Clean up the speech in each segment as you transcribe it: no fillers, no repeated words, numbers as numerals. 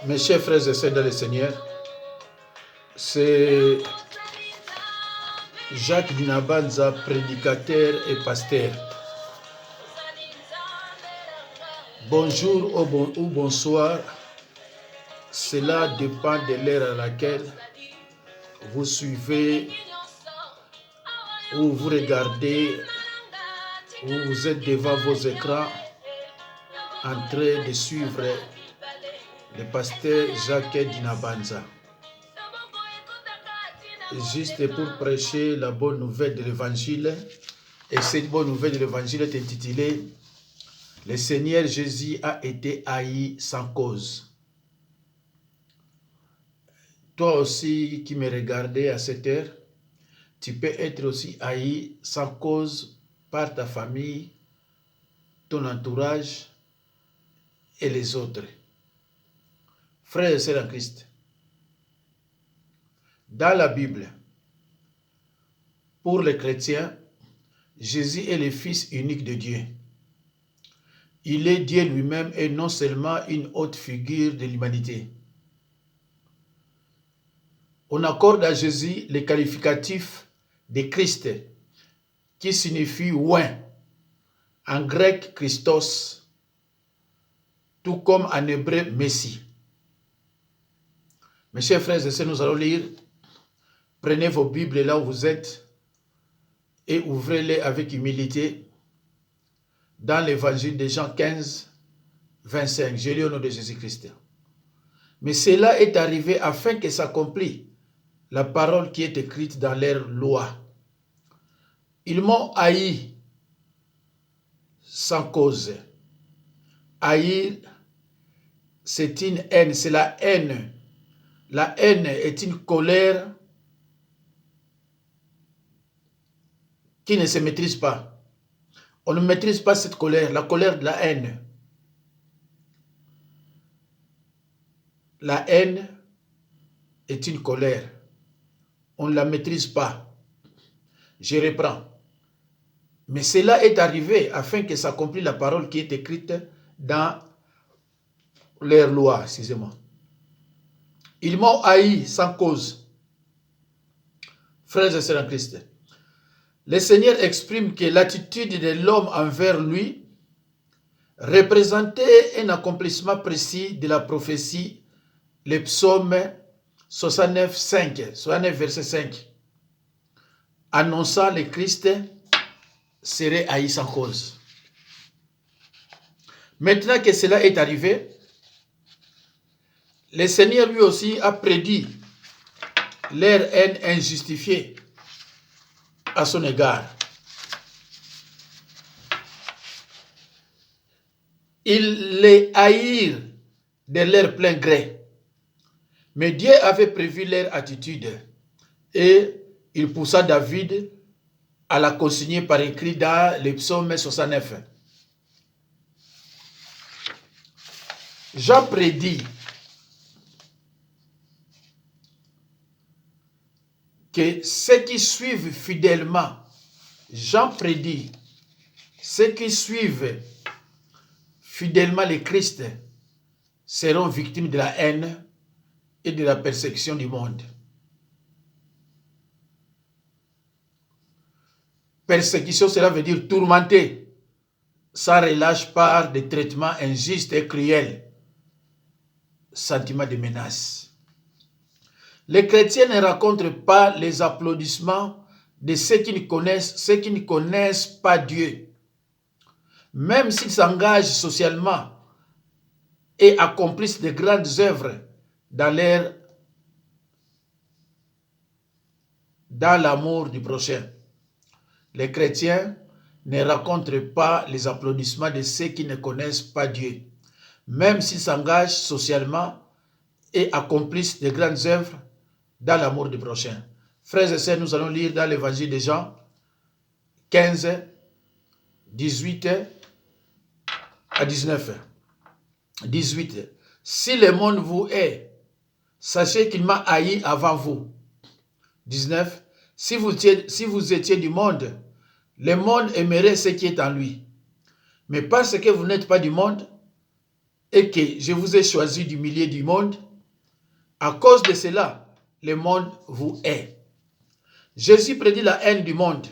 Mes chers frères et sœurs dans le Seigneur, c'est Jacques Dinabanza, prédicateur et pasteur. Bonjour ou bonsoir, cela dépend de l'heure à laquelle vous suivez ou vous regardez ou vous êtes devant vos écrans en train de suivre le pasteur Jacques Dinabanza. Juste pour prêcher la bonne nouvelle de l'évangile. Et cette bonne nouvelle de l'évangile est intitulée « Le Seigneur Jésus a été haï sans cause ». Toi aussi qui me regardais à cette heure, tu peux être aussi haï sans cause par ta famille, ton entourage et les autres. Frères et sœurs en Christ, dans la Bible, pour les chrétiens, Jésus est le Fils unique de Dieu. Il est Dieu lui-même et non seulement une haute figure de l'humanité. On accorde à Jésus le qualificatif de Christ, qui signifie oint, en grec Christos, tout comme en hébreu Messie. Mes chers frères et sœurs, nous allons lire. Prenez vos Bibles là où vous êtes et ouvrez-les avec humilité dans l'évangile de Jean 15, 25. Je lis au nom de Jésus-Christ. Mais cela est arrivé afin que s'accomplisse la parole qui est écrite dans leur loi. Ils m'ont haï sans cause. Haïr, c'est une haine, c'est la haine. La haine est une colère qui ne se maîtrise pas. On ne maîtrise pas cette colère, la colère de la haine. La haine est une colère. On ne la maîtrise pas. Je reprends. Mais cela est arrivé afin que s'accomplisse la parole qui est écrite dans leur loi, excusez-moi. Ils m'ont haï sans cause. Frères et sœurs en Christ, le Seigneur exprime que l'attitude de l'homme envers lui représentait un accomplissement précis de la prophétie, le psaume 69, 5, 69 verset 5, annonçant le Christ serait haï sans cause. Maintenant que cela est arrivé, le Seigneur lui aussi a prédit leur haine injustifiée à son égard. Ils les haïrent de leur plein gré. Mais Dieu avait prévu leur attitude et il poussa David à la consigner par écrit dans le psaume 69. Jean prédit que ceux qui suivent fidèlement, Jean prédit, ceux qui suivent fidèlement le Christ seront victimes de la haine et de la persécution du monde. Persécution, cela veut dire tourmenter, sans relâche par des traitements injustes et cruels, sentiment de menace. Les chrétiens ne rencontrent pas les applaudissements de ceux qui ne connaissent pas Dieu. Même s'ils s'engagent socialement et accomplissent de grandes œuvres dans l'amour du prochain. Les chrétiens ne rencontrent pas les applaudissements de ceux qui ne connaissent pas Dieu. Même s'ils s'engagent socialement et accomplissent de grandes œuvres dans l'amour du prochain. Frères et sœurs, nous allons lire dans l'évangile de Jean 15, 18 à 19. 18. Si le monde vous hait, sachez qu'il m'a haï avant vous. 19. Si vous étiez du monde, le monde aimerait ce qui est en lui. Mais parce que vous n'êtes pas du monde, et que je vous ai choisi du milieu du monde, à cause de cela, le monde vous hait. Jésus prédit la haine du monde.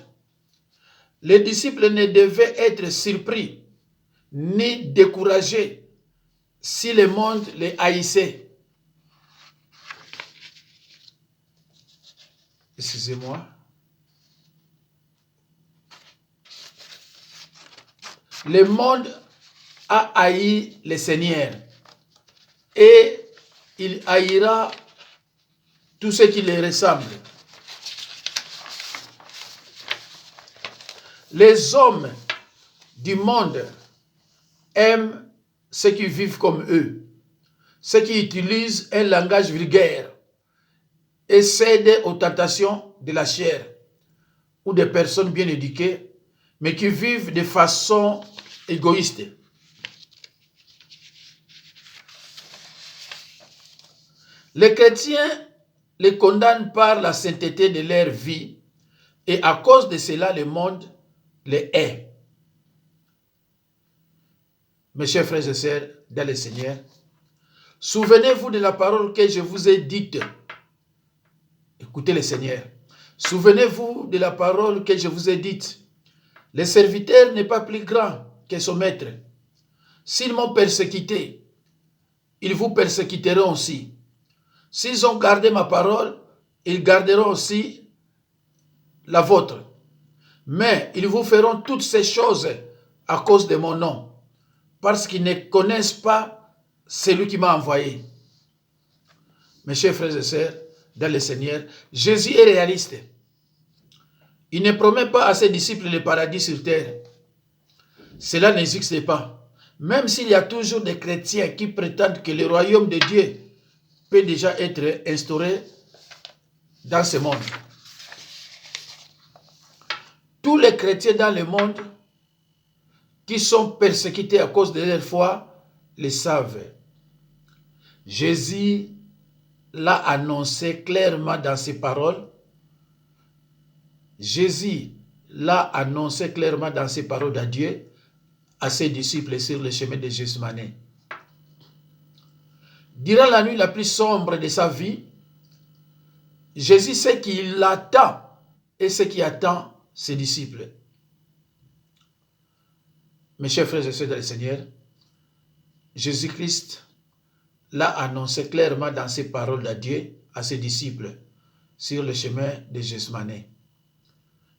Les disciples ne devaient être surpris ni découragés si le monde les haïssait. Excusez-moi. Le monde a haï le Seigneur et il haïra tout ce qui les ressemble. Les hommes du monde aiment ceux qui vivent comme eux, ceux qui utilisent un langage vulgaire et cèdent aux tentations de la chair, ou des personnes bien éduquées, mais qui vivent de façon égoïste. Les chrétiens les condamnent par la sainteté de leur vie et à cause de cela, le monde les hait. Mes chers frères et sœurs, dans le Seigneur, souvenez-vous de la parole que je vous ai dite. Écoutez le Seigneur. Souvenez-vous de la parole que je vous ai dite. Le serviteur n'est pas plus grand que son maître. S'ils m'ont persécuté, ils vous persécuteront aussi. S'ils ont gardé ma parole, ils garderont aussi la vôtre. Mais ils vous feront toutes ces choses à cause de mon nom, parce qu'ils ne connaissent pas celui qui m'a envoyé. Mes chers frères et sœurs, dans le Seigneur, Jésus est réaliste. Il ne promet pas à ses disciples le paradis sur terre. Cela n'existe pas. Même s'il y a toujours des chrétiens qui prétendent que le royaume de Dieu peut déjà être instauré dans ce monde. Tous les chrétiens dans le monde qui sont persécutés à cause de leur foi le savent. Jésus l'a annoncé clairement dans ses paroles. Jésus l'a annoncé clairement dans ses paroles à Dieu, à ses disciples sur le chemin de Gethsémane. Durant la nuit la plus sombre de sa vie, Jésus sait qu'il attend et ce qui attend ses disciples. Mes chers frères et sœurs dans le Seigneur, Jésus-Christ l'a annoncé clairement dans ses paroles à Dieu, à ses disciples, sur le chemin de Gethsémane.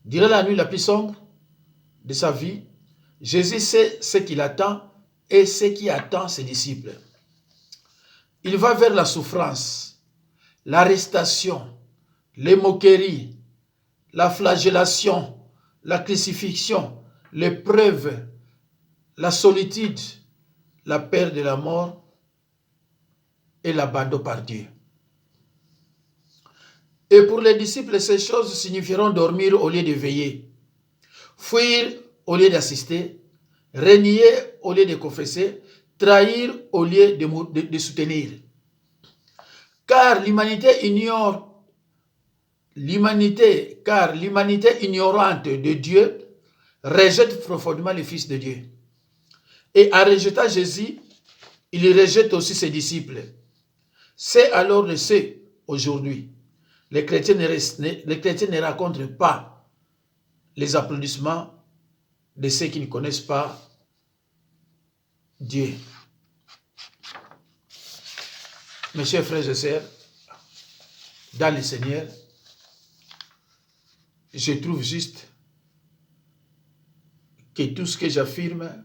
Durant la nuit la plus sombre de sa vie, Jésus sait ce qu'il attend et ce qui attend ses disciples. Il va vers la souffrance, l'arrestation, les moqueries, la flagellation, la crucifixion, l'épreuve, la solitude, la peur de la mort et l'abandon par Dieu. Et pour les disciples, ces choses signifieront dormir au lieu de veiller, fuir au lieu d'assister, renier au lieu de confesser, trahir au lieu de soutenir. Car l'humanité ignorante de Dieu rejette profondément le Fils de Dieu. Et en rejetant Jésus, il rejette aussi ses disciples. C'est alors le fait aujourd'hui. Les chrétiens ne rencontrent pas les applaudissements de ceux qui ne connaissent pas Dieu. Mes chers frères et sœurs, dans le Seigneur, je trouve juste que tout ce que j'affirme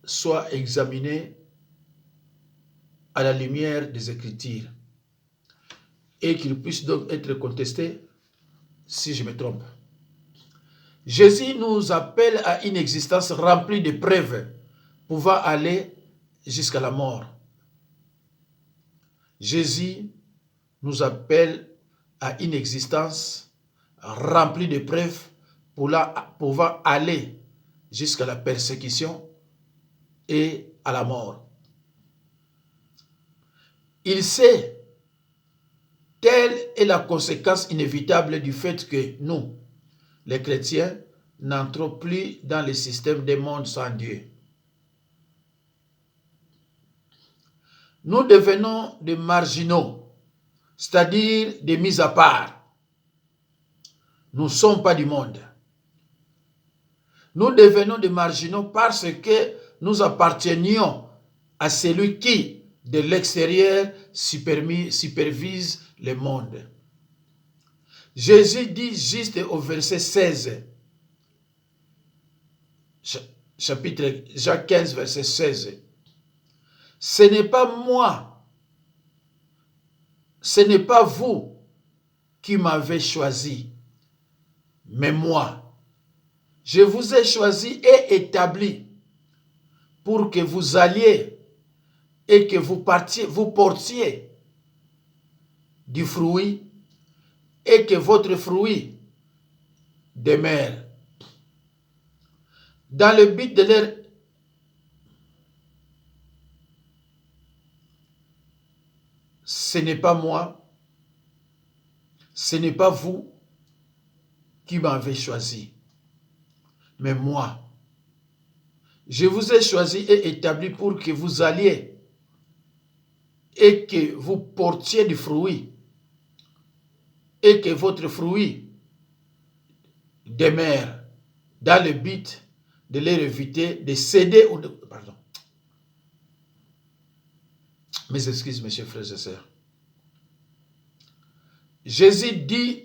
soit examiné à la lumière des Écritures et qu'il puisse donc être contesté si je me trompe. Jésus nous appelle à une existence remplie de preuves pouvant aller jusqu'à la mort. Jésus nous appelle à une existence remplie de preuves pouvant aller jusqu'à la persécution et à la mort. Il sait, telle est la conséquence inévitable du fait que nous, les chrétiens, n'entrons plus dans le système des mondes sans Dieu. nous devenons des marginaux, c'est-à-dire des mis à part. Nous ne sommes pas du monde. Nous devenons des marginaux parce que nous appartenions à celui qui, de l'extérieur, supervise le monde. Jésus dit juste au verset 16, chapitre Jacques 15, verset 16, « Ce n'est pas moi, ce n'est pas vous qui m'avez choisi, mais moi. Je vous ai choisi et établi pour que vous alliez et que vous portiez du fruit et que votre fruit demeure. Dans le but de leur... Ce n'est pas moi, ce n'est pas vous qui m'avez choisi, mais moi. Je vous ai choisi et établi pour que vous alliez et que vous portiez du fruit et que votre fruit demeure, dans le but de leur éviter de céder ou de... Pardon. Mes excuses, mes chers frères et sœurs. Jésus dit,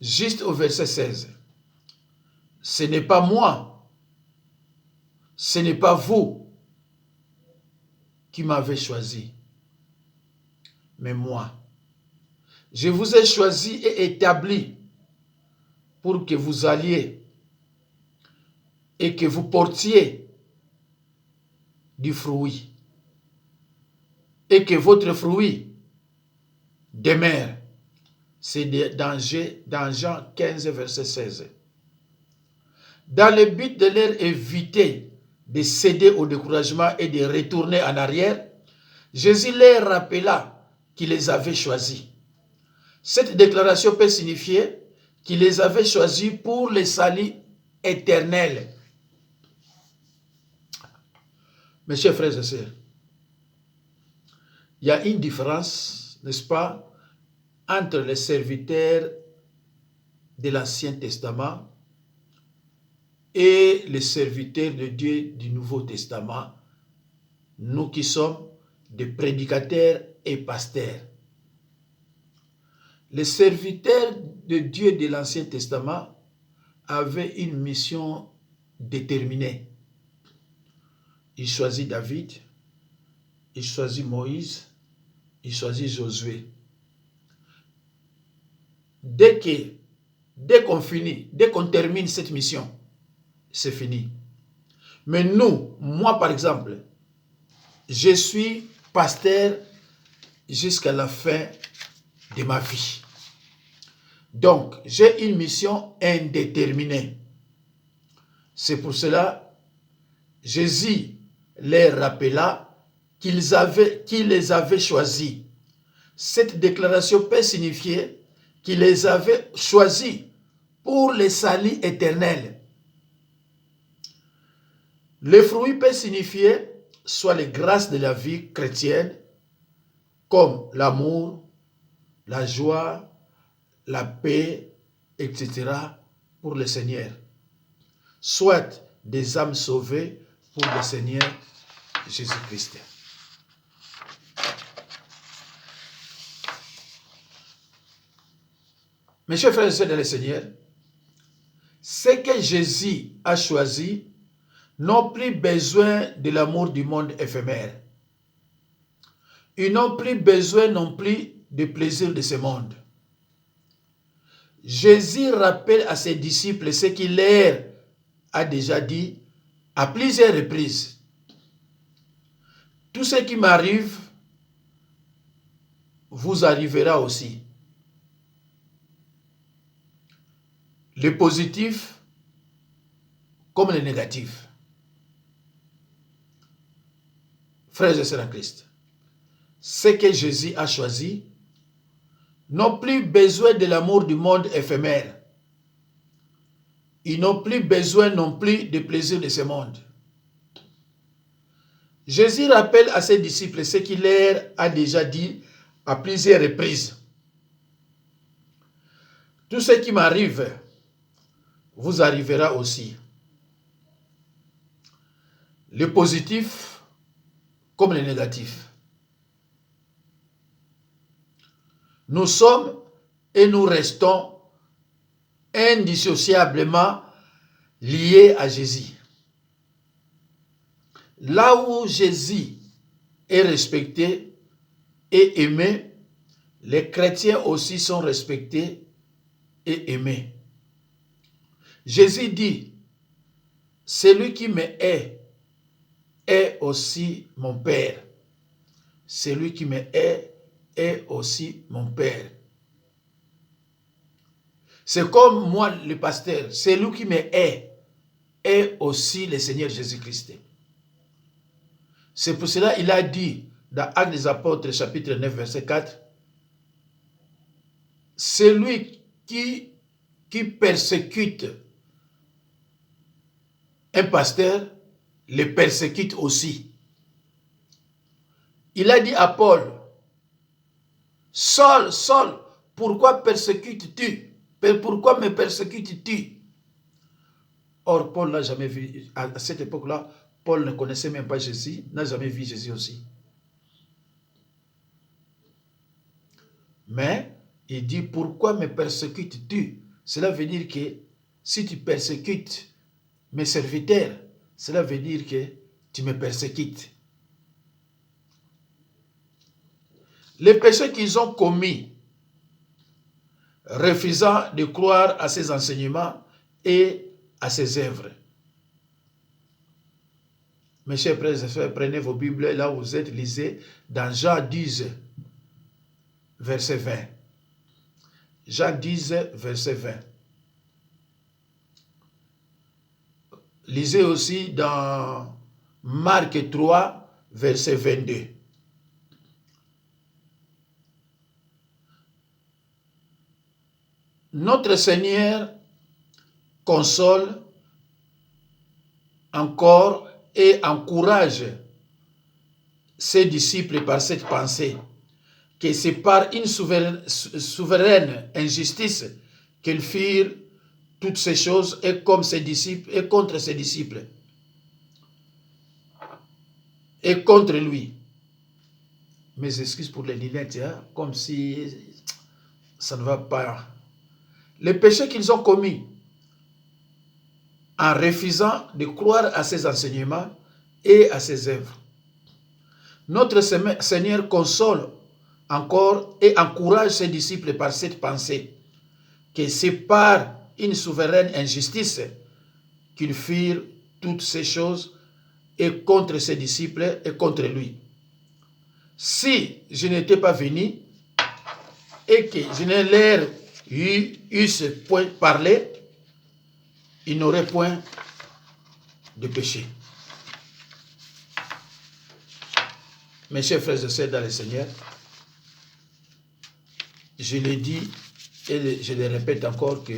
juste au verset 16, « Ce n'est pas moi, ce n'est pas vous qui m'avez choisi, mais moi. Je vous ai choisi et établi pour que vous alliez et que vous portiez du fruit et que votre fruit demeure. » C'est dans Jean 15, verset 16. Dans le but de leur éviter de céder au découragement et de retourner en arrière, Jésus leur rappela qu'il les avait choisis. Cette déclaration peut signifier qu'il les avait choisis pour le salut éternel. Mes chers frères et sœurs, il y a une différence, n'est-ce pas, entre les serviteurs de l'Ancien Testament et les serviteurs de Dieu du Nouveau Testament, nous qui sommes des prédicateurs et pasteurs. Les serviteurs de Dieu de l'Ancien Testament avaient une mission déterminée. Il choisit David, il choisit Moïse, il choisit Josué. Dès qu'on termine cette mission, c'est fini. Mais nous, moi par exemple, je suis pasteur jusqu'à la fin de ma vie. Donc, j'ai une mission indéterminée. C'est pour cela, Jésus les rappela qu'il les avait choisis. Cette déclaration peut signifier qu'il les avait choisis pour le salut éternel. Le fruit peut signifier soit les grâces de la vie chrétienne, comme l'amour, la joie, la paix, etc. pour le Seigneur. Soit des âmes sauvées pour le Seigneur Jésus-Christ. Mes chers frères et sœurs dans le Seigneur, ce que Jésus a choisi n'ont plus besoin de l'amour du monde éphémère. Ils n'ont plus besoin non plus des plaisirs de ce monde. Jésus rappelle à ses disciples ce qu'il leur a déjà dit à plusieurs reprises. Tout ce qui m'arrive vous arrivera aussi. Le positif comme le négatif. Frères et sœurs en Christ, ce que Jésus a choisi n'ont plus besoin de l'amour du monde éphémère. Ils n'ont plus besoin non plus des plaisirs de ce monde. Jésus rappelle à ses disciples ce qu'il leur a déjà dit à plusieurs reprises. Tout ce qui m'arrive vous arrivera aussi. Le positif comme le négatif. Nous sommes et nous restons indissociablement liés à Jésus. Là où Jésus est respecté et aimé, les chrétiens aussi sont respectés et aimés. Jésus dit, celui qui me est aussi mon Père. Celui qui me est aussi mon Père. C'est comme moi, le pasteur, celui qui me est aussi le Seigneur Jésus-Christ. C'est pour cela qu'il a dit dans Actes des Apôtres, chapitre 9, verset 4, celui qui persécute un pasteur, le persécute aussi. Il a dit à Paul, Saul, Saul, pourquoi persécutes-tu? Pourquoi me persécutes-tu? Or, Paul n'a jamais vu, à cette époque-là, Paul ne connaissait même pas Jésus, n'a jamais vu Jésus aussi. Mais, il dit, pourquoi me persécutes-tu? Cela veut dire que si tu persécutes mes serviteurs, cela veut dire que tu me persécutes. Les péchés qu'ils ont commis, refusant de croire à ses enseignements et à ses œuvres. Mes chers frères et sœurs, prenez vos Bibles, là où vous êtes, lisez dans Jean 10, verset 20. Jean 10, verset 20. Lisez aussi dans Marc 3, verset 22. Notre Seigneur console encore et encourage ses disciples par cette pensée, que c'est par une souveraine injustice qu'ils firent toutes ces choses et comme ses disciples et contre ses disciples et contre lui. Mes excuses pour les lunettes, hein, comme si ça ne va pas. Les péchés qu'ils ont commis en refusant de croire à ses enseignements et à ses œuvres. Notre Seigneur console encore et encourage ses disciples par cette pensée, que c'est par une souveraine injustice qu'ils firent toutes ces choses et contre ses disciples et contre lui. Si je n'étais pas venu et que je ne leur eusse point parlé, il n'aurait point de péché. Mes chers frères et sœurs dans le Seigneur, je l'ai dit et je le répète encore que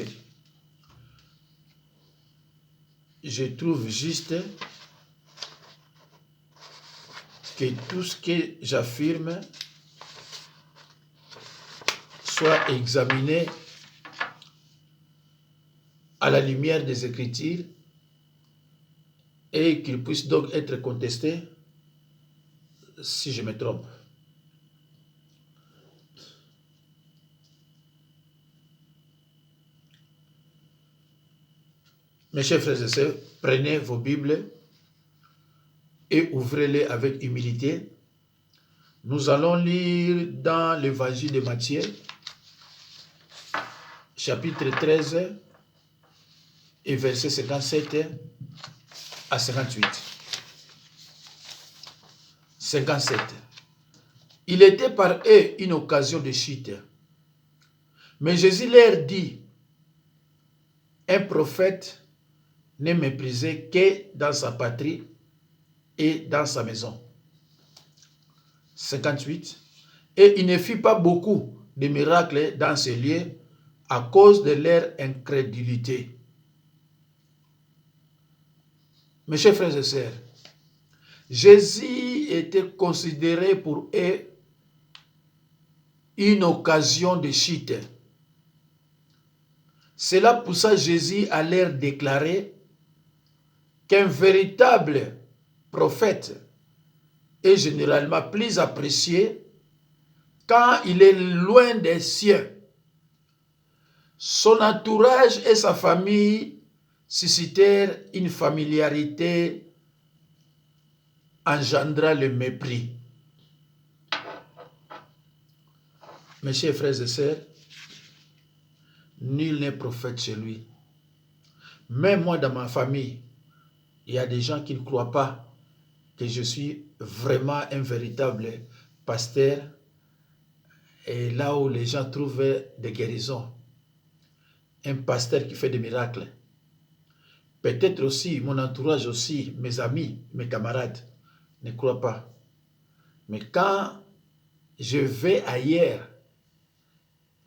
je trouve juste que tout ce que j'affirme soit examiné à la lumière des Écritures et qu'il puisse donc être contesté si je me trompe. Mes chers frères et sœurs, prenez vos Bibles et ouvrez-les avec humilité. Nous allons lire dans l'évangile de Matthieu, chapitre 13 et versets 57 à 58. 57. Il était par eux une occasion de chute. Mais Jésus leur dit, un prophète n'est méprisé que dans sa patrie et dans sa maison. 58. Et il ne fit pas beaucoup de miracles dans ces lieux à cause de leur incrédulité. Mes chers frères et sœurs, Jésus était considéré pour eux une occasion de chute. Cela poussa Jésus à leur déclarer qu'un véritable prophète est généralement plus apprécié quand il est loin des siens. Son entourage et sa famille suscitèrent une familiarité engendrant le mépris. Mes chers frères et sœurs, nul n'est prophète chez lui. Même moi, dans ma famille, il y a des gens qui ne croient pas que je suis vraiment un véritable pasteur, et là où les gens trouvent des guérisons. Un pasteur qui fait des miracles. Peut-être aussi, mon entourage aussi, mes amis, mes camarades, ne croient pas. Mais quand je vais ailleurs,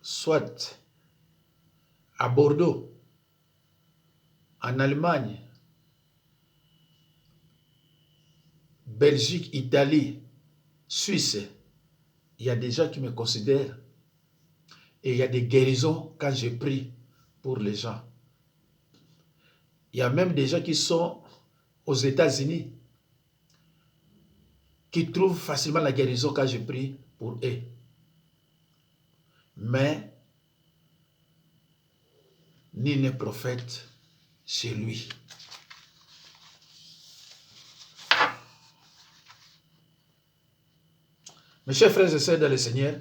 soit à Bordeaux, en Allemagne, Belgique, Italie, Suisse, il y a des gens qui me considèrent. Et il y a des guérisons quand je prie pour les gens. Il y a même des gens qui sont aux États-Unis qui trouvent facilement la guérison quand je prie pour eux. Mais nul n'est prophète chez lui. Mes chers frères et sœurs dans le Seigneur,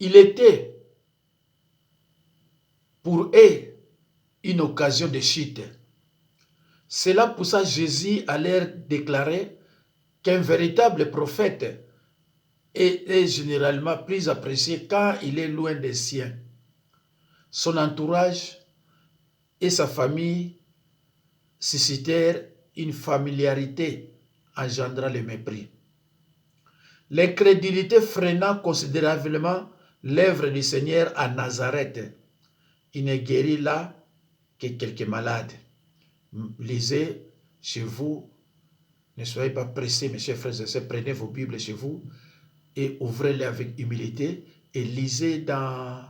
il était pour eux une occasion de chute. Cela poussa Jésus à leur déclarer qu'un véritable prophète est généralement plus apprécié quand il est loin des siens. Son entourage et sa famille suscitèrent une familiarité engendrant le mépris. L'incrédulité freina considérablement l'œuvre du Seigneur à Nazareth. Il ne guérit là que quelques malades. Lisez chez vous, ne soyez pas pressés, mes chers frères et sœurs, prenez vos Bibles chez vous et ouvrez-les avec humilité et lisez dans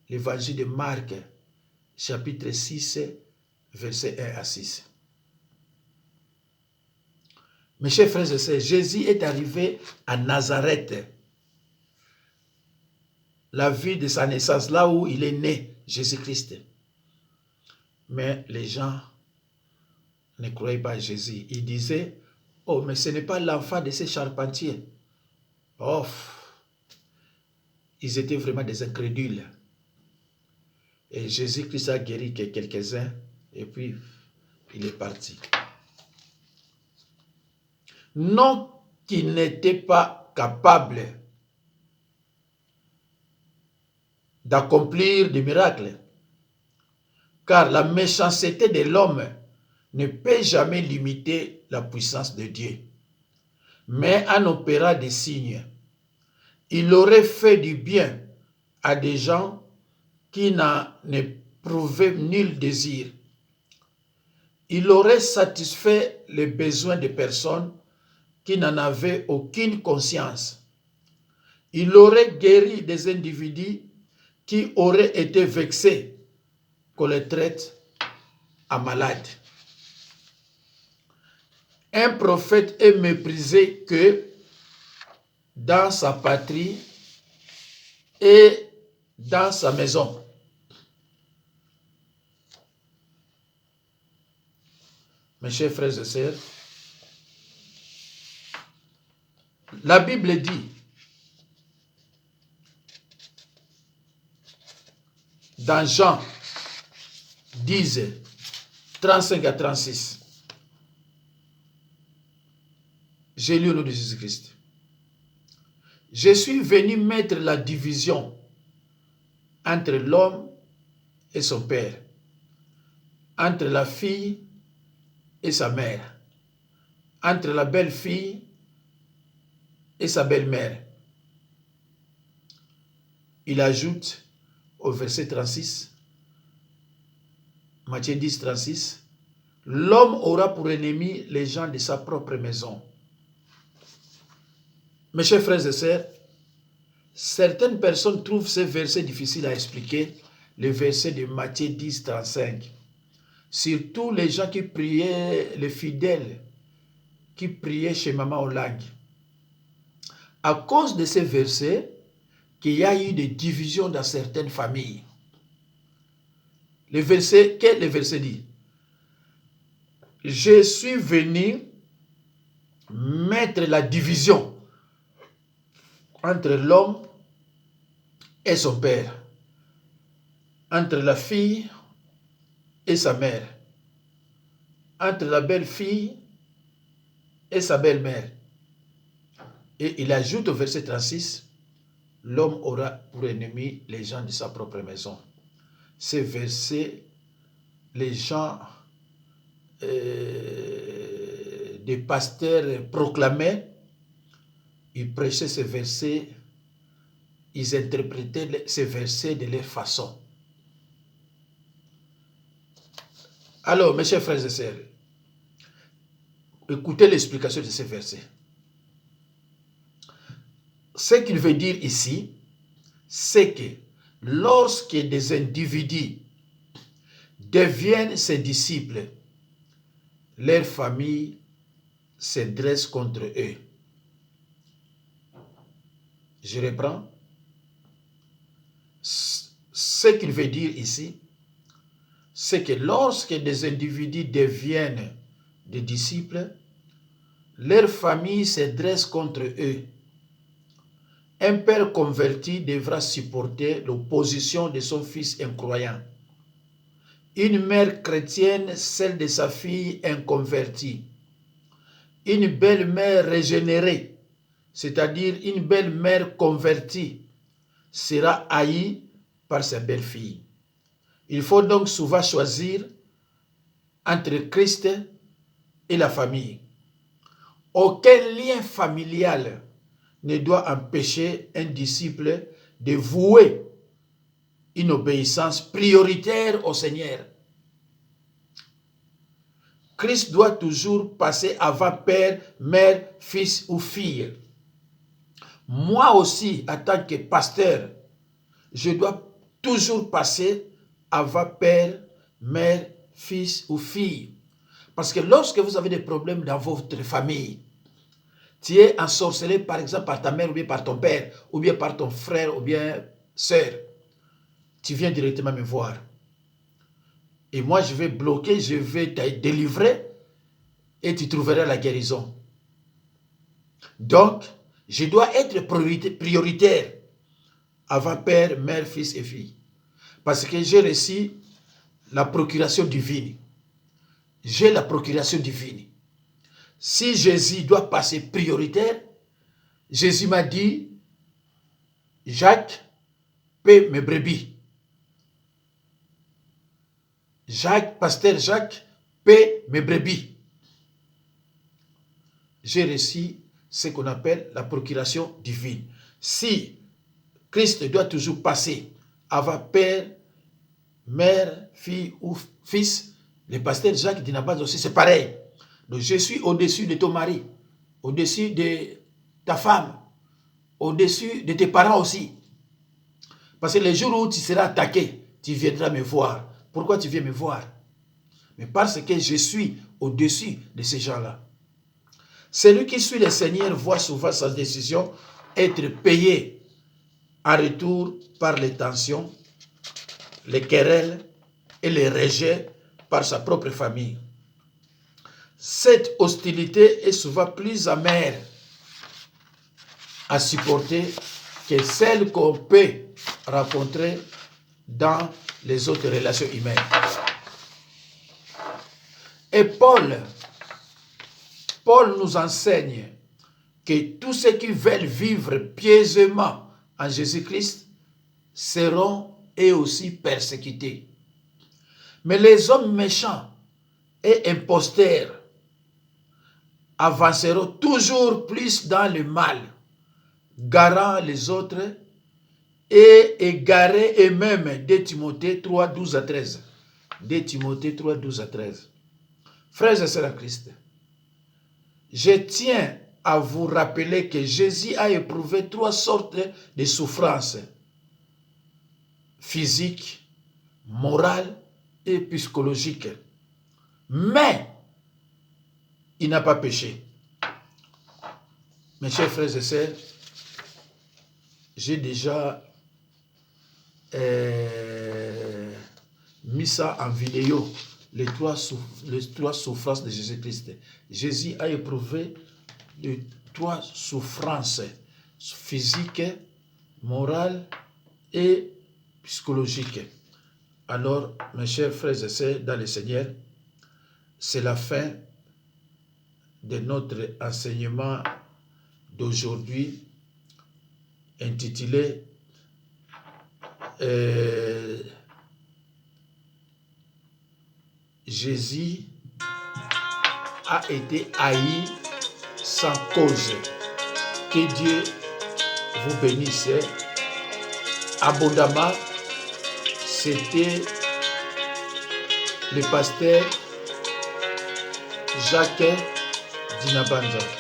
l'évangile de Marc, chapitre 6, versets 1 à 6. Mes chers frères et sœurs, Jésus est arrivé à Nazareth, la ville de sa naissance, là où il est né, Jésus-Christ. Mais les gens ne croyaient pas à Jésus. Ils disaient, oh, mais ce n'est pas l'enfant de ces charpentiers. Oh, ils étaient vraiment des incrédules. Et Jésus-Christ a guéri quelques-uns, et puis il est parti. Non qu'il n'était pas capable d'accomplir des miracles, car la méchanceté de l'homme ne peut jamais limiter la puissance de Dieu. Mais en opérant des signes, il aurait fait du bien à des gens qui n'en éprouvaient nul désir. Il aurait satisfait les besoins des personnes qui n'en avaient aucune conscience. Il aurait guéri des individus qui auraient été vexés qu'on les traite à malades. Un prophète est méprisé que dans sa patrie et dans sa maison. Mes chers frères et sœurs, la Bible dit dans Jean 10, 35 à 36, j'ai lu au nom de Jésus-Christ. Je suis venu mettre la division entre l'homme et son père, entre la fille et sa mère, entre la belle-fille et sa belle-mère. Il ajoute au verset 36, Matthieu 10, 36, L'homme aura pour ennemi les gens de sa propre maison. Mes chers frères et sœurs, certaines personnes trouvent ces versets difficiles à expliquer, le verset de Matthieu 10, 35. Surtout les gens qui priaient, les fidèles, qui priaient chez Maman Olang. À cause de ces versets, qu'il y a eu des divisions dans certaines familles. Qu'est-ce que le verset dit? Je suis venu mettre la division entre l'homme et son père, entre la fille et sa mère, entre la belle-fille et sa belle-mère. Et il ajoute au verset 36, l'homme aura pour ennemi les gens de sa propre maison. Ces versets, les gens des pasteurs proclamaient, ils prêchaient ces versets, ils interprétaient ces versets de leur façon. Alors, mes chers frères et sœurs, écoutez l'explication de ces versets. Ce qu'il veut dire ici, c'est que lorsque des individus deviennent ses disciples, leur famille se dresse contre eux. Je reprends. Ce qu'il veut dire ici, c'est que lorsque des individus deviennent des disciples, leur famille se dresse contre eux. Un père converti devra supporter l'opposition de son fils incroyant. Une mère chrétienne, celle de sa fille inconvertie. Une belle-mère régénérée, c'est-à-dire une belle-mère convertie, sera haïe par sa belle-fille. Il faut donc souvent choisir entre Christ et la famille. Aucun lien familial ne doit empêcher un disciple de vouer une obéissance prioritaire au Seigneur. Christ doit toujours passer avant père, mère, fils ou fille. Moi aussi, en tant que pasteur, je dois toujours passer avant père, mère, fils ou fille. Parce que lorsque vous avez des problèmes dans votre famille, tu es ensorcelé par exemple par ta mère ou bien par ton père, ou bien par ton frère ou bien soeur, tu viens directement me voir. Et moi, je vais bloquer, je vais te délivrer et tu trouveras la guérison. Donc, je dois être prioritaire avant père, mère, fils et fille. Parce que j'ai reçu la procuration divine. J'ai la procuration divine. Si Jésus doit passer prioritaire, Jésus m'a dit, Jacques, paie mes brebis. Pasteur Jacques, paie mes brebis. J'ai reçu ce qu'on appelle la procuration divine. Si Christ doit toujours passer avant père, mère, fille ou fils, le pasteur Jacques Dinabaz aussi, c'est pareil. Donc je suis au-dessus de ton mari, au-dessus de ta femme, au-dessus de tes parents aussi. Parce que le jour où tu seras attaqué, tu viendras me voir. Pourquoi tu viens me voir? Mais parce que je suis au-dessus de ces gens-là. Celui qui suit le Seigneur voit souvent sa décision être payée en retour par les tensions, les querelles et les rejets par sa propre famille. Cette hostilité est souvent plus amère à supporter que celle qu'on peut rencontrer dans les autres relations humaines. Et Paul nous enseigne que tous ceux qui veulent vivre pieusement en Jésus-Christ seront eux aussi persécutés. Mais les hommes méchants et imposteurs avanceront toujours plus dans le mal, garant les autres et égarés eux-mêmes. 2 Timothée 3, 12 à 13. 2 Timothée 3, 12 à 13. Frères et sœurs en Christ, je tiens à vous rappeler que Jésus a éprouvé 3 sortes de souffrances: physiques, morales et psychologiques. Mais il n'a pas péché. Mes chers frères et sœurs, j'ai déjà mis ça en vidéo, les trois souffrances de Jésus-Christ. Jésus a éprouvé les 3 souffrances physiques, morales et psychologiques. Alors, mes chers frères et sœurs dans le Seigneur, c'est la fin de notre enseignement d'aujourd'hui intitulé Jésus a été haï sans cause. Que Dieu vous bénisse abondamment. C'était le pasteur Jacques Dinabanza.